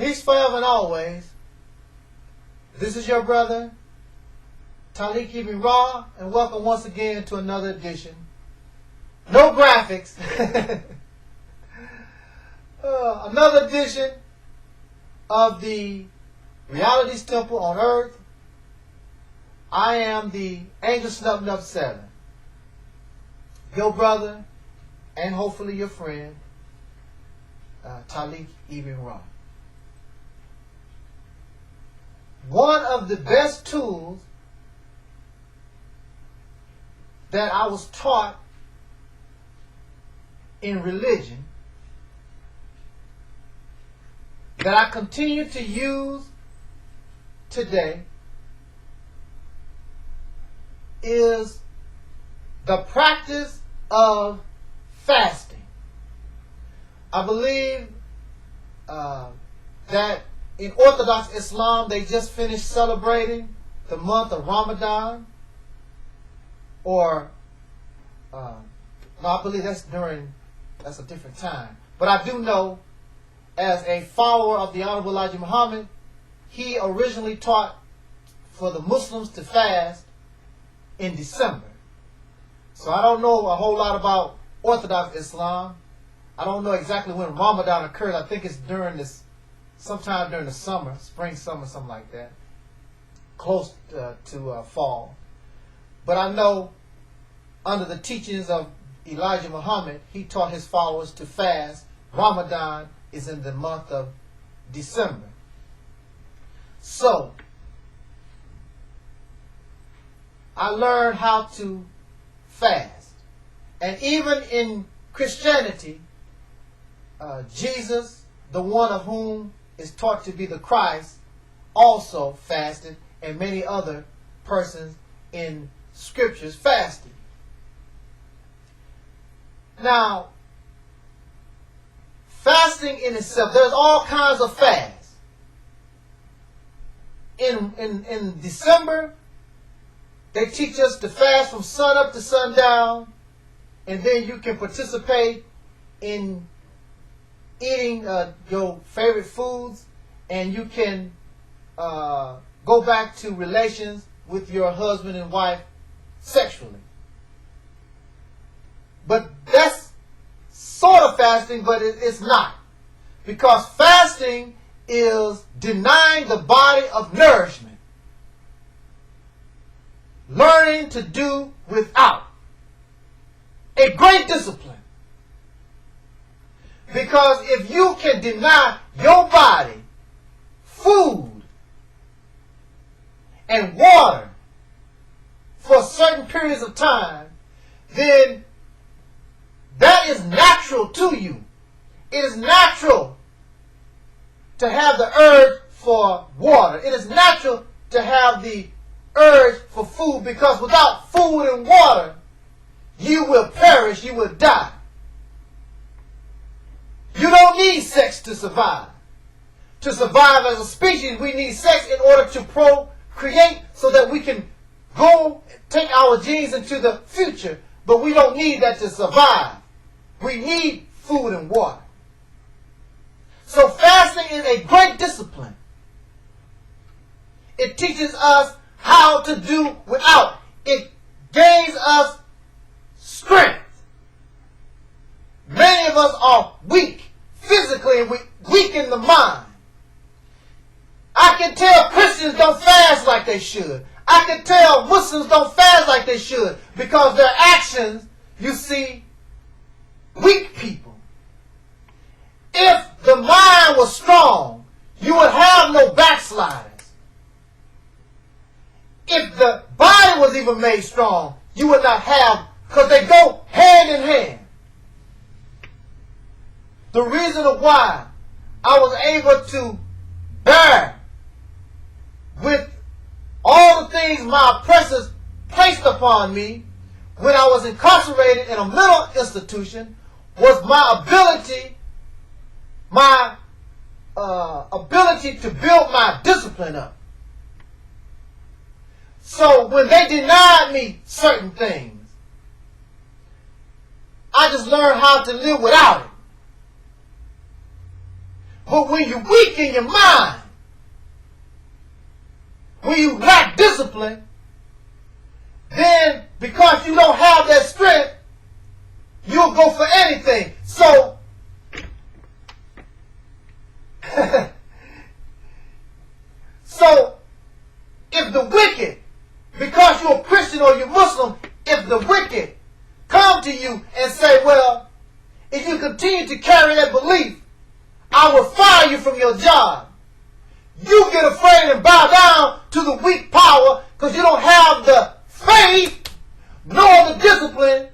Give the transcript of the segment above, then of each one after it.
Peace forever and always. This is your brother, Talik Ibn Ra, and welcome once again to another edition. No graphics. Another edition of the Realities Temple on Earth. I am the Angel Snub Nub 7. Your brother, and hopefully your friend, Talik Ibn Ra. One of the best tools that I was taught in religion that I continue to use today is the practice of fasting. I believe that in Orthodox Islam, they just finished celebrating the month of Ramadan. Or, no, I believe that's a different time. But I do know, as a follower of the Honorable Elijah Muhammad, he originally taught for the Muslims to fast in December. So I don't know a whole lot about Orthodox Islam. I don't know exactly when Ramadan occurs. I think it's sometime during the summer, spring, summer, something like that, close to fall. But I know under the teachings of Elijah Muhammad, he taught his followers to fast. Ramadan is in the month of December. So, I learned how to fast. And even in Christianity, Jesus, the one of whom is taught to be the Christ, also fasted, and many other persons in scriptures fasted. Now, fasting in itself, there's all kinds of fasts. In December, they teach us to fast from sun up to sundown, and then you can participate in eating your favorite foods, and you can go back to relations with your husband and wife sexually. But that's sort of fasting, but it's not. Because fasting is denying the body of nourishment. Learning to do without. A great discipline. Because if you can deny your body food and water for certain periods of time, then that is natural to you. It is natural to have the urge for water. It is natural to have the urge for food, because without food and water, you will perish, you will die. You don't need sex to survive. To survive as a species, we need sex in order to procreate so that we can go take our genes into the future. But we don't need that to survive. We need food and water. So fasting is a great discipline. It teaches us how to do without. It gains us strength. Many of us are weak physically and weak in the mind. I can tell Christians don't fast like they should. I can tell Muslims don't fast like they should, because their actions, you see, weak people. If the mind was strong, you would have no backsliders. If the body was even made strong, you would not have, because they go hand in hand. The reason why I was able to bear with all the things my oppressors placed upon me when I was incarcerated in a mental institution was my ability to build my discipline up. So when they denied me certain things, I just learned how to live without it. But when you're weak in your mind, when you lack discipline, then because you don't have that strength, you'll go for anything. So, if the wicked, because you're a Christian or you're Muslim, if the wicked come to you and say, well, if you continue to carry that belief, I will fire you from your job. You get afraid and bow down to the weak power because you don't have the faith nor the discipline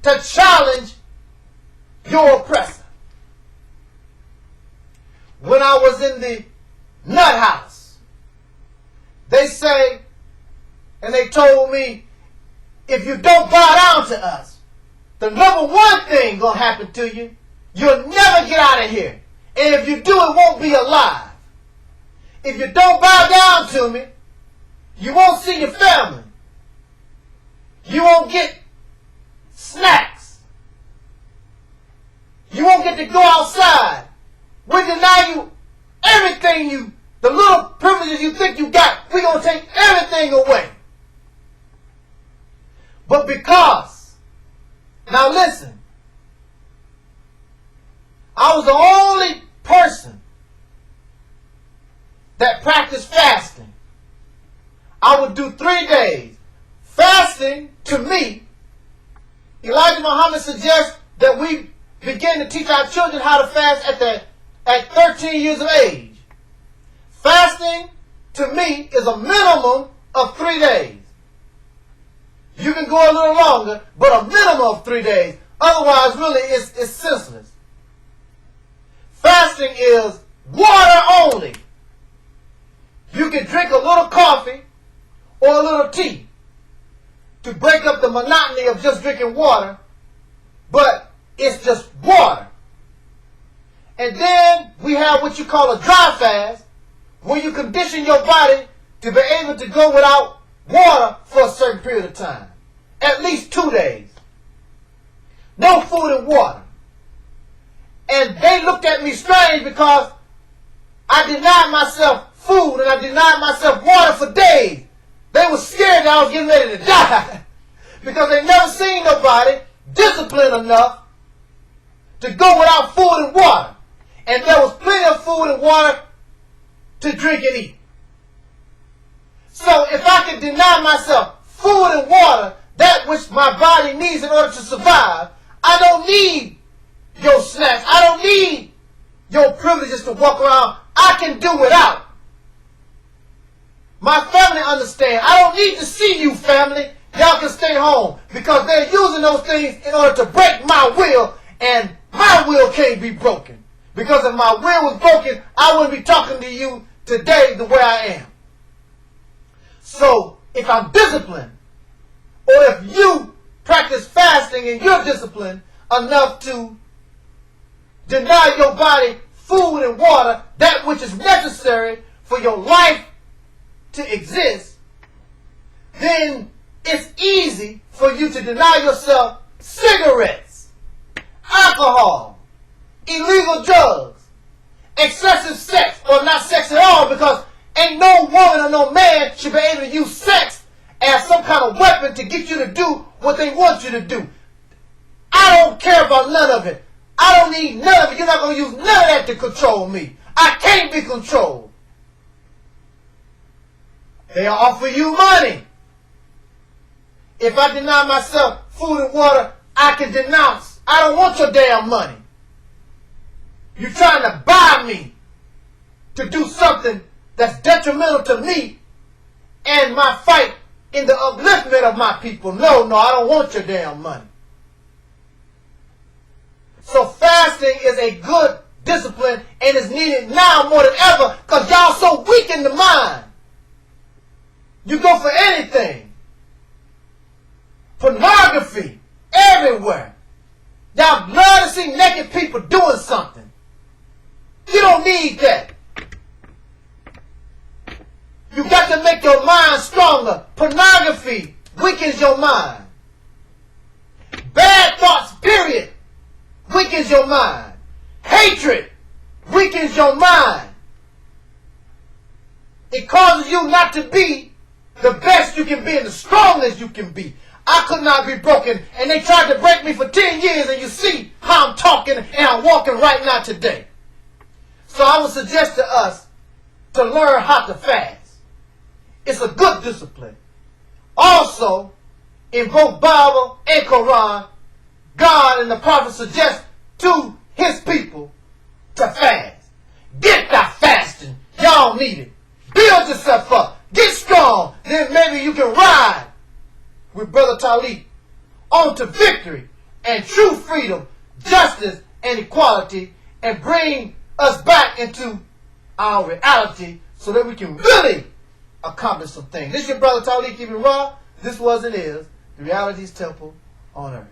to challenge your oppressor. When I was in the nut house, they say, and they told me, if you don't bow down to us, the number one thing gonna happen to you, you'll never get out of here. And if you do, it won't be alive. If you don't bow down to me, you won't see your family. You won't get snacks. You won't get to go outside. We deny you everything the little privileges you think you got, we're going to take everything away. But because, now listen, I was the only person that practiced fasting. I would do 3 days. Fasting, to me, Elijah Muhammad suggests that we begin to teach our children how to fast at 13 years of age. Fasting, to me, is a minimum of 3 days. You can go a little longer, but a minimum of 3 days. Otherwise, really, it's senseless. Fasting is water only. You can drink a little coffee or a little tea to break up the monotony of just drinking water, but it's just water. And then we have what you call a dry fast, where you condition your body to be able to go without water for a certain period of time. At least 2 days. No food and water. And they looked at me strange because I denied myself food and I denied myself water for days. They were scared that I was getting ready to die because they never seen nobody disciplined enough to go without food and water. And there was plenty of food and water to drink and eat. So if I could deny myself food and water, that which my body needs in order to survive, I don't need your snacks. I don't need your privileges to walk around. I can do without. My family understand. I don't need to see you, family. Y'all can stay home because they're using those things in order to break my will, and my will can't be broken. Because if my will was broken, I wouldn't be talking to you today the way I am. So if I'm disciplined, or if you practice fasting and you're disciplined enough to deny your body food and water, that which is necessary for your life to exist, then it's easy for you to deny yourself cigarettes, alcohol, illegal drugs, excessive sex, or not sex at all, because ain't no woman or no man should be able to use sex as some kind of weapon to get you to do what they want you to do. I don't care about none of it. I don't need none of it. You're not going to use none of that to control me. I can't be controlled. They offer you money. If I deny myself food and water, I can denounce. I don't want your damn money. You're trying to buy me to do something that's detrimental to me and my fight in the upliftment of my people. No, I don't want your damn money. So fasting is a good discipline and is needed now more than ever because y'all so weak in the mind. You go for anything. Pornography everywhere. Y'all love to see naked people doing something. You don't need that. You got to make your mind stronger. Pornography weakens your mind. Bad thoughts, period, weakens your mind. Hatred weakens your mind. It causes you not to be the best you can be and the strongest you can be. I could not be broken, and they tried to break me for 10 years, and you see how I'm talking and I'm walking right now today. So I would suggest to us to learn how to fast. It's a good discipline. Also, in both Bible and Quran, God and the prophet suggest to his people to fast. Get that fasting. Y'all need it. Build yourself up. Get strong. Then maybe you can ride with Brother Talib on to victory and true freedom, justice, and equality, and bring us back into our reality so that we can really accomplish some things. This is your Brother Talib keeping it raw. This was and is the Reality's Temple on Earth.